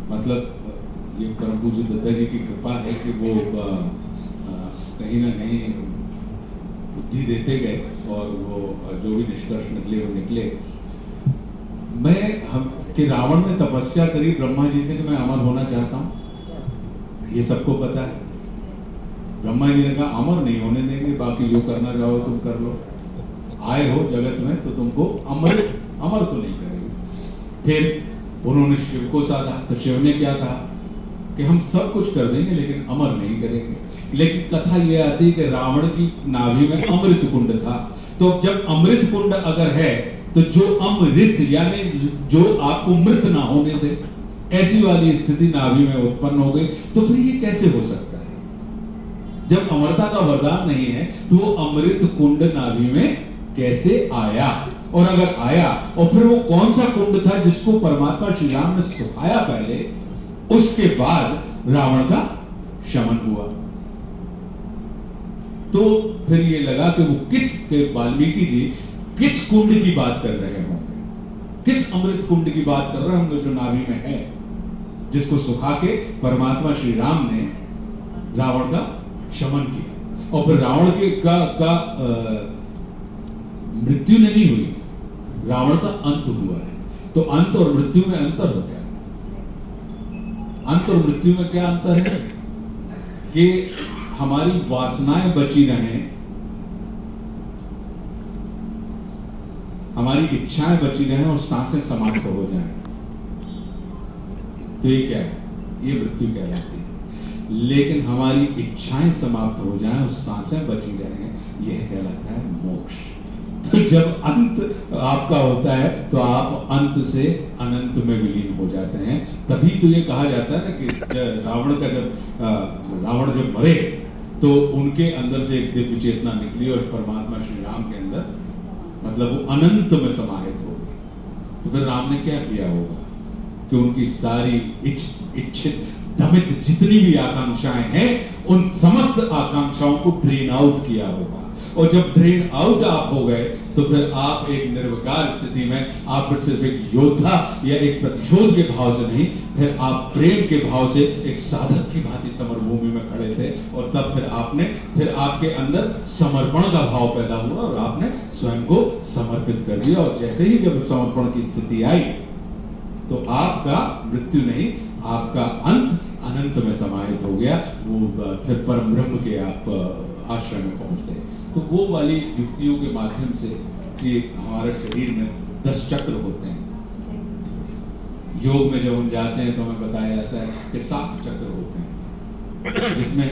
मतलब ये परम पूज्य दत्ता जी की कृपा है कि वो कहीं ना कहीं बुद्धि देते गए और वो जो भी निष्कर्ष निकले वो निकले। कि रावण ने तपस्या करी ब्रह्मा जी से कि मैं अमर होना चाहता हूं, ये सबको पता है। ब्रह्मा जी ने कहा अमर नहीं होने देंगे, बाकी जो करना चाहो तुम कर लो, आए हो जगत में तो तुमको अमर तो नहीं करेंगे। फिर उन्होंने शिव को साधा, तो शिव ने क्या कहा कि हम सब कुछ कर देंगे लेकिन अमर नहीं करेंगे। लेकिन कथा यह आती है कि रावण की नाभि में अमृत कुंड था, तो जब अमृत कुंड अगर है तो जो अमृत यानी जो आपको मृत ना होने दे, ऐसी वाली स्थिति नाभि में उत्पन्न हो गई, तो फिर ये कैसे हो सकता है? जब अमरता का वरदान नहीं है तो वो अमृत कुंड नाभि में कैसे आया? और अगर आया और फिर वो कौन सा कुंड था जिसको परमात्मा श्री राम ने सुखाया पहले, उसके बाद रावण का शमन हुआ? तो फिर ये लगा कि वो वाल्मीकि जी किस कुंड की बात कर रहे होंगे, किस अमृत कुंड की बात कर रहे होंगे जो नाभि में है, जिसको सुखा के परमात्मा श्री राम ने रावण का शमन किया। और फिर रावण का मृत्यु नहीं हुई, रावण का अंत हुआ है। तो अंत और मृत्यु में अंतर होता है। अंत और मृत्यु में क्या अंतर है कि हमारी वासनाएं बची रहें, हमारी इच्छाएं बची रहें और सांसें समाप्त हो जाएं, तो ये क्या है? ये मृत्यु कहलाती है। लेकिन हमारी इच्छाएं समाप्त हो जाएं और सांसें बची रहें, यह कहलाता है मोक्ष। तो जब अंत आपका होता है तो आप अंत से अनंत में विलीन हो जाते हैं। तभी तो ये कहा जाता है ना कि रावण जब मरे तो उनके अंदर से एक दिव्य चेतना निकली और परमात्मा श्री राम के अंदर मतलब वो अनंत में समाहित हो गई। तो फिर राम ने क्या किया होगा कि उनकी सारी इच्छित दमित जितनी भी आकांक्षाएं हैं उन समस्त आकांक्षाओं को ड्रेन आउट किया होगा। और जब ड्रेन आउट आप हो गए तो फिर आप एक निर्विकार स्थिति में, आप सिर्फ एक योद्धा या एक प्रतिशोध के भाव से नहीं, फिर आप प्रेम के भाव से एक साधक की भांति समरभूमि में खड़े थे। और तब फिर आपके अंदर समर्पण का भाव पैदा हुआ और आपने स्वयं को समर्पित कर दिया। और जैसे ही जब समर्पण की स्थिति आई तो आपका मृत्यु नहीं, आपका अंत अनंत में समाहित हो गया। वो फिर परम ब्रह्म के आप आश्रम में पहुंच गए। तो वो वाली युक्तियों के माध्यम से कि हमारे शरीर में 10 चक्र होते हैं। योग में जब हम जाते हैं तो हमें बताया जाता है कि 7 चक्र होते हैं, जिसमें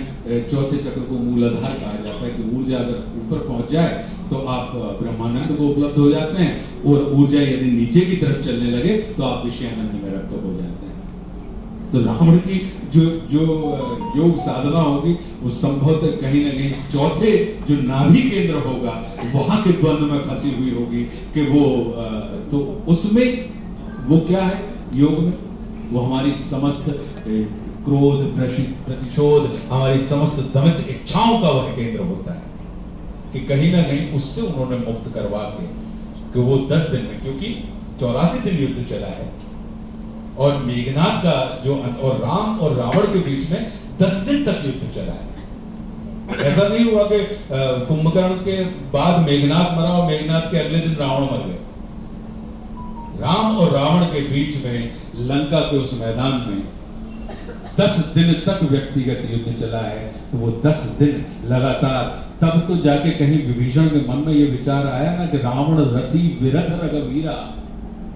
चौथे चक्र को मूलाधार कहा जाता है कि ऊर्जा अगर ऊपर पहुंच जाए तो आप ब्रह्मानंद को उपलब्ध हो जाते हैं, और ऊर्जा यदि नीचे की तरफ चलने लगे तो आप विषयानंद में रक्त हो जाते हैं। तो रावण की जो योग साधना होगी वो संभवतः कहीं ना कहीं चौथे जो नाभि केंद्र होगा वहां के द्वंद्व में फंसी हुई होगी कि वो तो उसमें वो क्या है योग में, वो हमारी समस्त क्रोध प्रतिशोध, हमारी समस्त दमित इच्छाओं का वह केंद्र होता है कि कहीं ना कहीं उससे उन्होंने मुक्त करवा के कि वो 10 दिन में, क्योंकि 84 दिन युद्ध चला है और मेघनाद का जो और राम और रावण के बीच में 10 दिन तक युद्ध चला है। ऐसा नहीं हुआ कि कुंभकर्ण के बाद मेघनाद मरा और मेघनाद के अगले दिन रावण मर गए। राम और रावण के बीच में लंका के उस मैदान में 10 दिन तक व्यक्तिगत युद्ध चला है। तो वो 10 दिन लगातार, तब तो जाके कहीं विभीषण के मन में ये विचार आया ना कि रावण रथी विरथ रघुवीरा,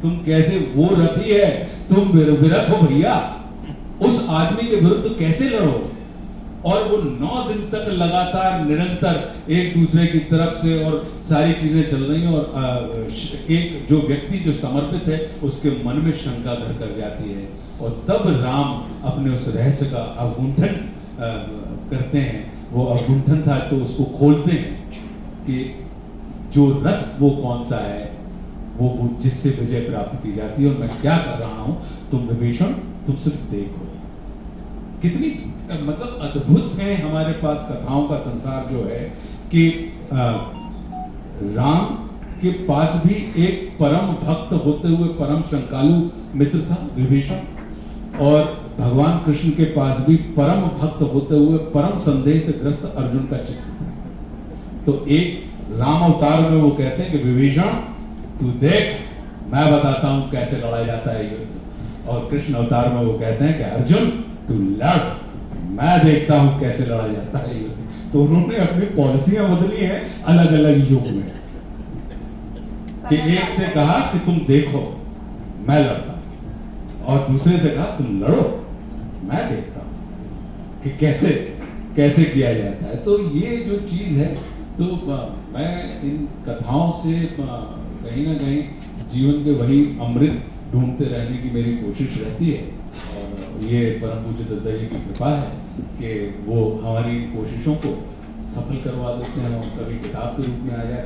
तुम कैसे, वो रथी है तुम विरथ हो भैया, उस आदमी के विरुद्ध कैसे लड़ो। और वो 9 दिन तक लगातार निरंतर एक दूसरे की तरफ से और सारी चीजें चल रही हैं। और एक जो व्यक्ति जो समर्पित है उसके मन में शंका घर कर जाती है। और तब राम अपने उस रहस्य का अवगुंठन करते हैं। वो अवगुंठन था तो उसको खोलते हैं कि जो रथ वो कौन सा है, वो जिससे विजय प्राप्त की जाती है। और मैं क्या कर रहा हूं, तुम विभीषण तुम सिर्फ देखो। कितनी मतलब अद्भुत है हमारे पास कथाओं का संसार जो है कि राम के पास भी एक परम भक्त होते हुए परम शंकालु मित्र था विभीषण। और भगवान कृष्ण के पास भी परम भक्त होते हुए परम संदेह से ग्रस्त अर्जुन का चित्त था। तो एक राम अवतार में वो कहते हैं कि विभीषण तू देख, मैं बताता हूं कैसे लड़ा जाता है युद्ध। और कृष्ण अवतार में वो कहते हैं कि अर्जुन तू लड़, मैं देखता हूं कैसे लड़ा जाता है युद्ध। तो उन्होंने अपनी पॉलिसियां बदली हैं अलग अलग युग में, कि एक से कहा कि तुम देखो मैं लड़ता हूं, और दूसरे से कहा तुम लड़ो मैं देखता हूं कि कैसे कैसे किया जाता है। तो ये जो चीज है, तो मैं इन कथाओं से कहीं ना कहीं जीवन के वही अमृत ढूंढते रहने की मेरी कोशिश रहती है। और ये परम पूज्य दत्ता जी की कृपा है कि वो हमारी कोशिशों को सफल करवा देते हैं और कभी किताब के रूप में आ जाए।